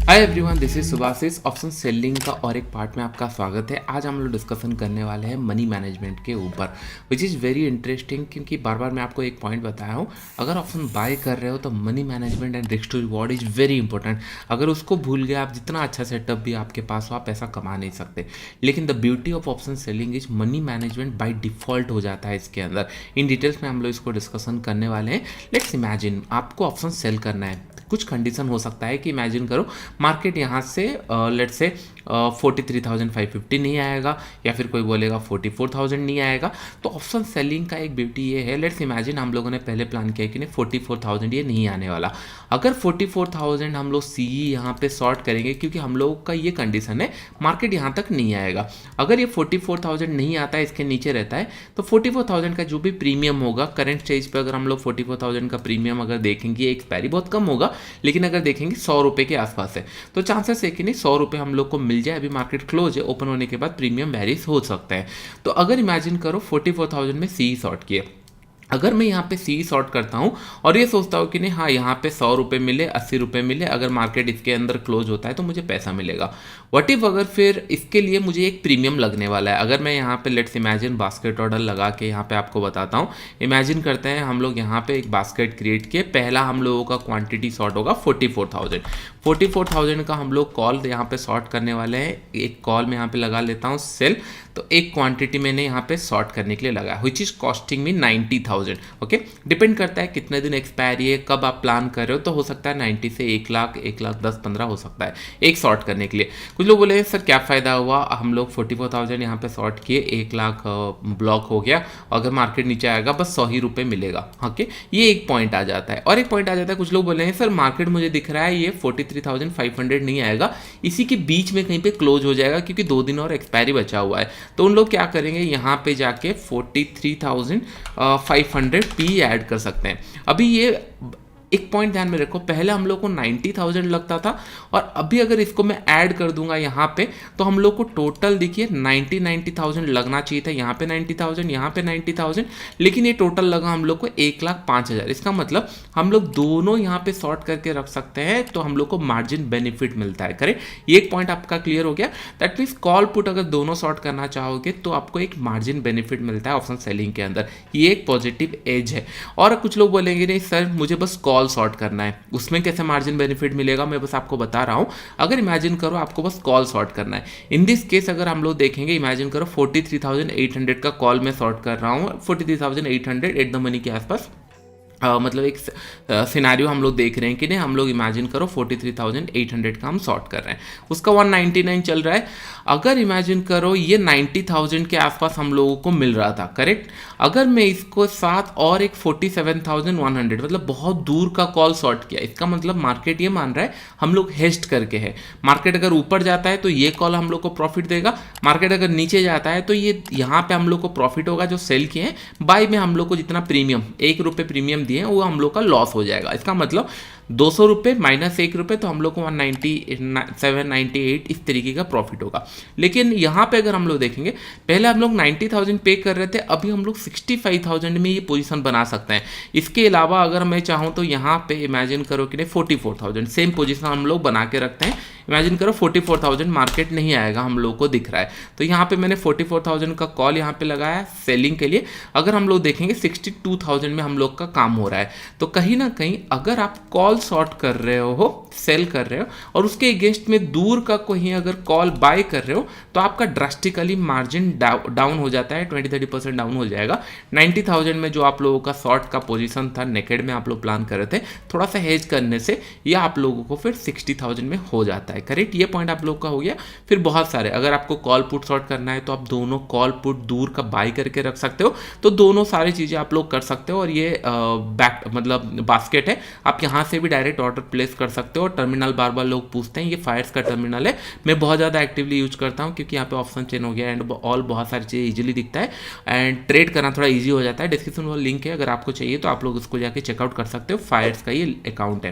Hi everyone, this is Subhashis. Option selling का और एक पार्ट में आपका स्वागत है। आज हम लोग डिस्कशन करने वाले हैं मनी मैनेजमेंट के ऊपर, विच इज़ वेरी इंटरेस्टिंग, क्योंकि बार बार मैं आपको एक पॉइंट बताया हूँ, अगर ऑप्शन बाय कर रहे हो तो money management and risk to reward is very important. अगर उसको भूल गए आप, जितना अच्छा सेटअप भी आपके पास हो, आप पैसा कमा नहीं सकते। लेकिन the beauty of option selling is money management by default हो जाता है इसके अंदर। इन डिटेल्स में हम लोग इसको डिस्कशन करने वाले हैं। लेट्स इमेजिन आपको ऑप्शन सेल करना है। कुछ कंडीशन हो सकता है कि इमेजिन करो मार्केट यहाँ से लेट से 43,550 नहीं आएगा, या फिर कोई बोलेगा 44,000 नहीं आएगा। तो ऑप्शन सेलिंग का एक ब्यूटी ये है, लेट्स इमेजिन हम लोगों ने पहले प्लान किया कि नहीं 44,000 ये नहीं आने वाला। अगर 44,000 हम लोग सी यहाँ पे शॉर्ट करेंगे, क्योंकि हम लोग का ये कंडीशन है मार्केट यहाँ तक नहीं आएगा। अगर ये 44,000 नहीं आता है, इसके नीचे रहता है, तो 44,000 का जो भी प्रीमियम होगा करंट स्टेज पे, अगर हम लोग 44,000 का प्रीमियम अगर देखेंगे, एक्सपायरी बहुत कम होगा, लेकिन अगर देखेंगे 100 रुपये के आसपास है, तो चांसेस है कि नहीं 100 रुपये हम लोग को मिल जाए। अभी मार्केट क्लोज है, ओपन होने के बाद प्रीमियम वेरीज हो सकता है। तो अगर इमेजिन करो 44,000 में सी शॉर्ट किए, अगर मैं यहाँ पे सी शॉर्ट करता हूँ और ये सोचता हूँ कि नहीं हाँ यहाँ पे 100 रुपये मिले, 80 रुपये मिले, अगर मार्केट इसके अंदर क्लोज होता है तो मुझे पैसा मिलेगा। व्हाट इफ अगर फिर इसके लिए मुझे एक प्रीमियम लगने वाला है। अगर मैं यहाँ पे लेट्स इमेजिन बास्केट ऑर्डर लगा के यहाँ पे आपको बताता हूँ। इमेजिन करते हैं हम लोग यहाँ पे एक बास्केट क्रिएट किए, पहला हम लोगों का क्वांटिटी शॉर्ट होगा 44,000 का हम लोग कॉल यहाँ पे शॉर्ट करने वाले हैं। एक कॉल में यहाँ पे लगा लेता हूँ सेल, तो एक क्वांटिटी मैंने यहाँ पे शॉर्ट करने के लिए लगाया, which is costing me 90,000। Okay, depend करता है कितने दिन एक्सपायरी है, कब आप प्लान कर रहे हो, तो हो सकता है 90 से 1 लाख, 1 लाख 10, 15 हो सकता है एक शॉर्ट करने के लिए। कुछ लोग बोले सर क्या फ़ायदा हुआ, हम लोग 44,000 यहाँ पे शॉर्ट किए, 1 लाख ब्लॉक हो गया, अगर मार्केट नीचे आएगा बस 100 ही रुपये मिलेगा। ओके, ये एक पॉइंट आ जाता है। और एक पॉइंट आ जाता है, कुछ लोग बोले हैं सर मार्केट मुझे दिख रहा है ये 43,500 नहीं आएगा, इसी के बीच में कहीं पे क्लोज हो जाएगा, क्योंकि 2 दिन और एक्सपायरी बचा हुआ है। तो उन लोग क्या करेंगे, यहाँ पे जाके 43,500 पी ऐड कर सकते हैं। अभी ये एक पॉइंट ध्यान में रखो, पहले हम लोग को 90,000 लगता था, और अभी अगर इसको मैं ऐड कर दूंगा यहाँ पे, तो हम लोग को टोटल देखिए 90,000 लगना चाहिए था। यहाँ पे 90,000, यहाँ पे 90,000, लेकिन ये टोटल लगा हम लोग को 1,05,000। इसका मतलब हम लोग दोनों यहाँ पे शॉर्ट करके रख सकते हैं, तो हम लोग को मार्जिन बेनिफिट मिलता है। करेक्ट, ये एक पॉइंट आपका क्लियर हो गया। दैट मीन्स कॉल पुट अगर दोनों शॉर्ट करना चाहोगे तो आपको एक मार्जिन बेनिफिट मिलता है ऑप्शन सेलिंग के अंदर। ये एक पॉजिटिव एज है। और कुछ लोग बोलेंगे नहीं सर मुझे बस कॉल शॉर्ट करना है, उसमें कैसे मार्जिन बेनिफिट मिलेगा, मैं बस आपको बता रहा हूं। अगर इमेजिन करो आपको बस कॉल शॉर्ट करना है, इन दिस केस अगर हम लोग देखेंगे, इमेजिन करो 43,800 का कॉल मैं शॉर्ट कर रहा हूं, 43,800 एट द मनी के आसपास। मतलब एक सिनारियो हम लोग देख रहे हैं कि नहीं, हम लोग इमेजिन करो 43,800 का हम शॉर्ट कर रहे हैं, उसका 199 चल रहा है। अगर इमेजिन करो ये 90,000 के आसपास हम लोगों को मिल रहा था, करेक्ट। अगर मैं इसको साथ और एक 47,100, मतलब बहुत दूर का कॉल शॉर्ट किया, इसका मतलब मार्केट ये मान रहा है हम लोग हेस्ट करके है। मार्केट अगर ऊपर जाता है तो ये कॉल हम लोग को प्रॉफिट देगा, मार्केट अगर नीचे जाता है तो ये यहाँ पे हम लोग को प्रॉफिट होगा जो सेल किए हैं। बाय में हम लोग को जितना प्रीमियम, 1 रुपये प्रीमियम दिए वो हम लोग का लॉस हो जाएगा। इसका मतलब 200 रुपये माइनस 1 रुपये, तो हम लोग को 197, 98 इस तरीके का प्रॉफिट होगा। लेकिन यहाँ पे अगर हम लोग देखेंगे, पहले हम लोग 90,000 पे कर रहे थे, अभी हम लोग 65,000 में ये पोजीशन बना सकते हैं। इसके अलावा अगर मैं चाहूँ तो यहाँ पे इमेजिन करो कि नहीं 44,000 सेम पोजीशन हम लोग बना के रखते हैं। इमेजिन करो 44,000 मार्केट नहीं आएगा, हम लोग को दिख रहा है, तो यहाँ पे मैंने 44,000 का कॉल यहाँ पे लगाया सेलिंग के लिए। अगर हम लोग देखेंगे 62,000 में हम लोग का काम हो रहा है। तो कहीं ना कहीं अगर आप कॉल शॉर्ट कर रहे हो, सेल कर रहे हो, और उसके अगेंस्ट में दूर का कोई अगर कॉल बाय कर रहे हो, तो आपका ड्रास्टिकली मार्जिन डाउन हो जाता है, 20-30% डाउन हो जाएगा। 90,000 में जो आप लोगों का शॉर्ट का पोजीशन था, नेकेड में आप लोग प्लान कर रहे थे, थोड़ा सा हेज करने से ये आप लोगों को फिर 60,000 में हो जाता है। करेक्ट, ये पॉइंट आप लोग का हो गया। फिर बहुत सारे, अगर आपको कॉल पुट शॉर्ट करना है तो आप दोनों कॉल पुट दूर का बाय करके रख सकते हो, तो दोनों सारी चीज़ें आप लोग कर सकते हो। और ये बैक मतलब बास्केट है, आप यहाँ से भी डायरेक्ट ऑर्डर प्लेस कर सकते हो। टर्मिनल बार बार लोग पूछते हैं, ये फायर्स का टर्मिनल है, मैं बहुत ज़्यादा एक्टिवली यूज करता हूँ, क्योंकि यहाँ पे ऑप्शन चेन हो गया एंड ऑल बहुत सारी चीज़ें इजीली दिखता है एंड ट्रेड करना थोड़ा इजी हो जाता है। डिस्क्रिप्शन में लिंक है, अगर आपको चाहिए तो आप लोग उसको जाके चेकआउट कर सकते हो। फायर्स का ये अकाउंट है।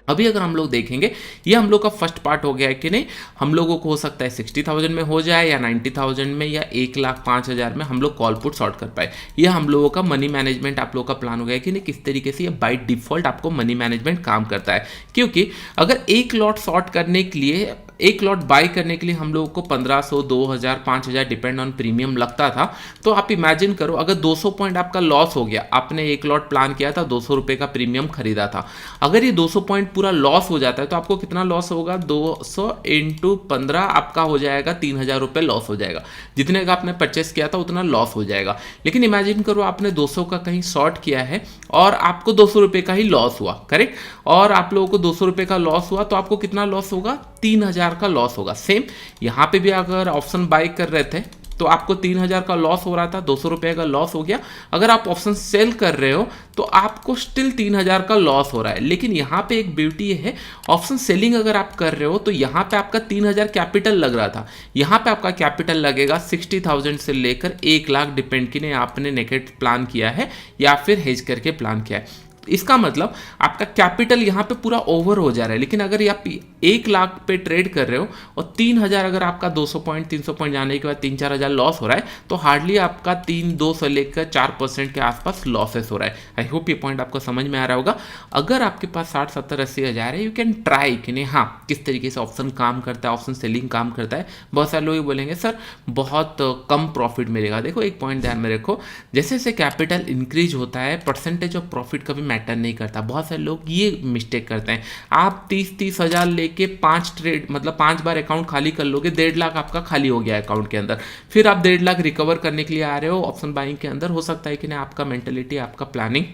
अभी अगर हम लोग देखेंगे, ये हम लोग का फर्स्ट पार्ट हो गया है कि नहीं, हम लोगों को हो सकता है 60,000 में हो जाए या 90,000 में या 1,05,000 में हम लोग कॉल पुट सॉर्ट कर पाए। ये हम लोगों का मनी मैनेजमेंट आप लोगों का प्लान हो गया कि नहीं, किस तरीके से ये बाय डिफॉल्ट आपको मनी मैनेजमेंट काम करता है। क्योंकि अगर एक लॉट सॉर्ट करने के लिए, एक लॉट बाई करने के लिए हम लोगों को 1500, 2000, 5000 डिपेंड ऑन प्रीमियम लगता था। तो आप इमेजिन करो, अगर 200 पॉइंट आपका लॉस हो गया, आपने एक लॉट प्लान किया था, 200 रुपये का प्रीमियम खरीदा था, अगर ये 200 पॉइंट पूरा लॉस हो जाता है तो आपको कितना लॉस होगा, 200 इंटू 15 आपका हो जाएगा 3000 रुपये लॉस हो जाएगा। जितने का आपने परचेस किया था उतना लॉस हो जाएगा। लेकिन इमेजिन करो आपने 200 का कहीं शॉर्ट किया है और आपको 200 रुपये का ही लॉस हुआ, करेक्ट, और आप लोगों को 200 रुपये का लॉस हुआ तो आपको कितना लॉस होगा, 3000 का लॉस होगा। सेम यहाँ पे भी अगर ऑप्शन बाय कर रहे थे तो आपको 3000 का लॉस हो रहा था, 200 रुपये का लॉस हो गया। अगर आप ऑप्शन सेल कर रहे हो तो आपको स्टिल 3000 का लॉस हो रहा है। लेकिन यहाँ पे एक ब्यूटी है, ऑप्शन सेलिंग अगर आप कर रहे हो तो यहाँ पे आपका 3000 कैपिटल लग रहा था, यहाँ पे आपका कैपिटल लगेगा 60,000 से लेकर 1,00,000, डिपेंड कि नहीं आपने नेकेट प्लान किया है या फिर हेज करके प्लान किया है। इसका मतलब आपका कैपिटल यहाँ पे पूरा ओवर हो जा रहा है। लेकिन अगर आप 1,00,000 पे ट्रेड कर रहे हो और 3,000 अगर आपका 200 पॉइंट 300 पॉइंट जाने के बाद 3-4 हज़ार लॉस हो रहा है तो हार्डली आपका 3-2 से लेकर 4% के आसपास लॉसेस हो रहा है। आई होप ये पॉइंट आपको समझ में आ रहा होगा। अगर आपके पास 60-70-80 हज़ार है, यू कैन ट्राई कि नहीं हाँ किस तरीके से ऑप्शन काम करता है, ऑप्शन सेलिंग काम करता है। बहुत सारे लोग बोलेंगे सर बहुत कम प्रॉफिट मिलेगा। देखो एक पॉइंट ध्यान में रखो, जैसे जैसे कैपिटल इंक्रीज होता है परसेंटेज ऑफ प्रॉफिट कभी मैटर नहीं करता। बहुत सारे लोग ये मिस्टेक करते हैं, आप 30-30 हज़ार लेके 5 ट्रेड मतलब 5 बार अकाउंट खाली कर लोगे, 1.5 लाख आपका खाली हो गया अकाउंट के अंदर। फिर आप 1.5 लाख रिकवर करने के लिए आ रहे हो ऑप्शन बाइंग के अंदर। हो सकता है कि ना आपका मेंटेलिटी, आपका प्लानिंग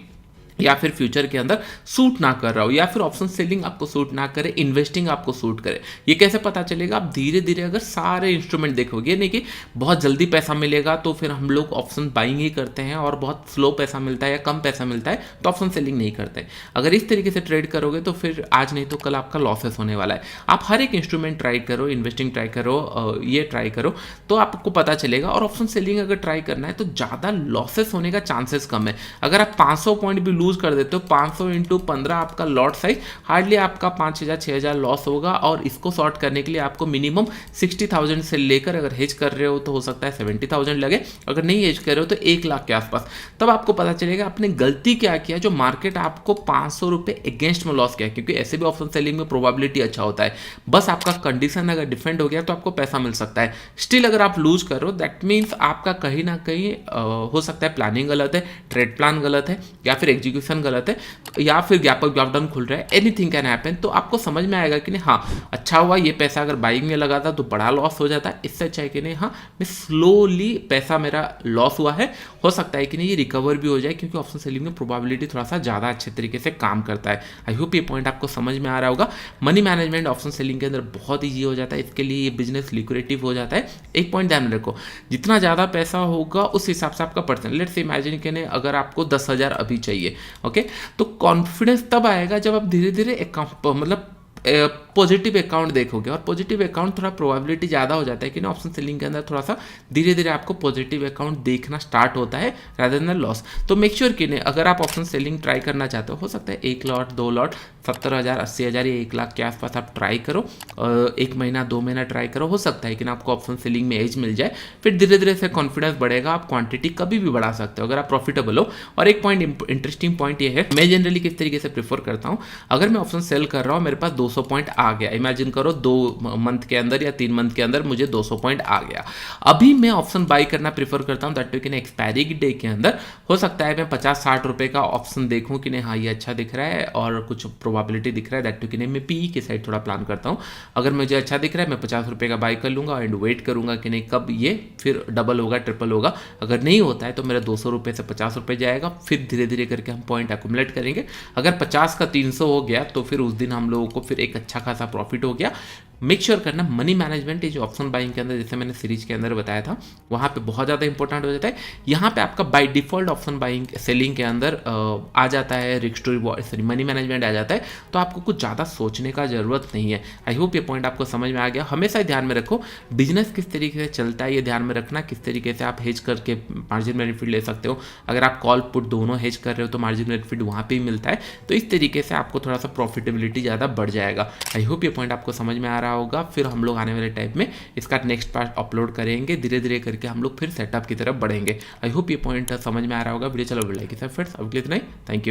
या फिर फ्यूचर के अंदर सूट ना कर रहा हो, या फिर ऑप्शन सेलिंग आपको सूट ना करे, इन्वेस्टिंग आपको सूट करे। ये कैसे पता चलेगा, आप धीरे धीरे अगर सारे इंस्ट्रूमेंट देखोगे, नहीं कि बहुत जल्दी पैसा मिलेगा तो फिर हम लोग ऑप्शन बाइंग ही करते हैं, और बहुत स्लो पैसा मिलता है या कम पैसा मिलता है तो ऑप्शन सेलिंग नहीं करते। अगर इस तरीके से ट्रेड करोगे तो फिर आज नहीं तो कल आपका लॉसेस होने वाला है। आप हर एक इंस्ट्रूमेंट ट्राई करो, इन्वेस्टिंग ट्राई करो, ये ट्राई करो तो आपको पता चलेगा। और ऑप्शन सेलिंग अगर ट्राई करना है तो ज़्यादा लॉसेस होने का चांसेस कम है। अगर आप 500 पॉइंट भी लूज कर देते हो, 500 इंटू 15 आपका लॉट साइज, हार्डली आपका 5,000-6,000 लॉस होगा। और इसको सॉर्ट करने के लिए आपको मिनिमम 60,000 से लेकर, अगर हेज कर रहे हो तो हो सकता है 70,000 लगे, अगर नहीं हेज कर रहे हो तो 1,00,000 के आसपास। तब आपको पता चलेगा आपने गलती क्या किया, जो मार्केट आपको 500 रुपये अगेंस्ट में लॉस किया। क्योंकि ऐसे भी ऑप्शन सेलिंग में प्रोबेबिलिटी अच्छा होता है, बस आपका कंडीशन अगर डिफेंड हो गया तो आपको पैसा मिल सकता है। स्टिल अगर आप लूज कर रहे हो दैट मीन्स आपका कहीं ना कहीं हो सकता है प्लानिंग गलत है, ट्रेड प्लान गलत है, या फिर एग्जीक्यूशन गलत है, या फिर गैप अप गैप डाउन खुल रहा है, एनीथिंग कैन हैपन। तो आपको समझ में आएगा कि नहीं हाँ अच्छा हुआ ये पैसा अगर बाइंग में लगा था तो बड़ा लॉस हो जाता है, इससे अच्छा है कि नहीं हाँ मैं स्लोली पैसा मेरा लॉस हुआ है, हो सकता है कि नहीं ये रिकवर भी हो जाए, क्योंकि ऑप्शन सेलिंग में प्रोबेबिलिटी थोड़ा सा ज़्यादा अच्छे तरीके से काम करता है। आई होप ये पॉइंट आपको समझ में आ रहा होगा। मनी मैनेजमेंट ऑप्शन सेलिंग के अंदर बहुत ईजी हो जाता है, इसके लिए ये बिजनेस लिक्विडेटिव हो जाता है। एक पॉइंट ध्यान में रखो, जितना ज़्यादा पैसा होगा उस हिसाब से आपका परसेंट, लेट्स इमेजिन कि नहीं अगर आपको 10,000 अभी चाहिए, ओके, तो कॉन्फिडेंस तब आएगा जब आप धीरे धीरे अकाउंट मतलब पॉजिटिव अकाउंट देखोगे। और पॉजिटिव अकाउंट थोड़ा प्रोबेबिलिटी ज़्यादा हो जाता है कि ना ऑप्शन सेलिंग के अंदर थोड़ा सा धीरे धीरे आपको पॉजिटिव अकाउंट देखना स्टार्ट होता है रादर देन लॉस। तो मेक श्योर कि नहीं अगर आप ऑप्शन सेलिंग ट्राई करना चाहते हो सकता है 1 लॉट 2 लॉट 70,000 80,000 या 1,00,000 के आसपास आप ट्राई करो, 1 महीना 2 महीना ट्राई करो। हो सकता है कि ना आपको ऑप्शन सेलिंग में एज मिल जाए, फिर धीरे धीरे से कॉन्फिडेंस बढ़ेगा, आप क्वांटिटी कभी भी बढ़ा सकते हो अगर आप प्रॉफिटेबल हो। और एक पॉइंट इंटरेस्टिंग पॉइंट ये है, मैं जनरली किस तरीके से प्रीफर करता हूँ, अगर मैं ऑप्शन सेल कर रहा हूँ मेरे पास 200 पॉइंट आ गया, इमेजिन करो 2 मंथ के अंदर या 3 मंथ के अंदर मुझे 200 पॉइंट आ गया, अभी मैं ऑप्शन बाई करना प्रीफर करता हूँ दैट कि एक्सपायरी डे के अंदर। हो सकता है मैं 50-60 रुपये का ऑप्शन देखूँ कि नहीं हाँ ये अच्छा दिख रहा है और कुछ प्रोबेबिलिटी दिख रहा है दैट कि नहीं मैं पीई की साइड थोड़ा प्लान करता हूँ। अगर मुझे अच्छा दिख रहा है मैं 50 रुपये का बाई कर लूँगा एंड वेट करूँगा कि नहीं कब ये फिर डबल होगा ट्रिपल होगा। अगर नहीं होता है तो मेरा 200 रुपये से 50 रुपये जाएगा, फिर धीरे धीरे करके हम पॉइंट एक्यूमुलेट करेंगे। अगर 50 का 300 हो गया तो फिर उस दिन हम लोगों को फिर एक अच्छा खासा प्रॉफिट हो गया। मेक श्योर करना मनी मैनेजमेंट जो ऑप्शन बाइंग के अंदर, जैसे मैंने सीरीज के अंदर बताया था, वहाँ पे बहुत ज़्यादा इंपॉर्टेंट हो जाता है। यहाँ पे आपका by default option buying selling के अंदर आ जाता है risk to reward, sorry money management आ जाता है, तो आपको कुछ ज़्यादा सोचने का ज़रूरत नहीं है। आई होप ये पॉइंट आपको समझ में आ गया। हमेशा ध्यान में रखो बिजनेस किस तरीके से चलता है, ये ध्यान में रखना, किस तरीके से आप हेज करके मार्जिन बेनिफिट ले सकते हो। अगर आप कॉल पुट दोनों हेज कर रहे हो तो मार्जिन बेनिफिट वहाँ पे ही मिलता है, तो इस तरीके से आपको थोड़ा सा प्रॉफिटेबिलिटी ज़्यादा बढ़ जाएगा। आई होप ये पॉइंट आपको समझ में आ रहा होगा। फिर हम लोग आने वाले टाइम में इसका नेक्स्ट पार्ट अपलोड करेंगे, धीरे धीरे करके हम लोग फिर सेटअप की तरफ बढ़ेंगे। आई होप ये पॉइंट समझ में आ रहा होगा। वीडियो चलो लाइक फ्रेंड्स, अब इतना ही, थैंक यू।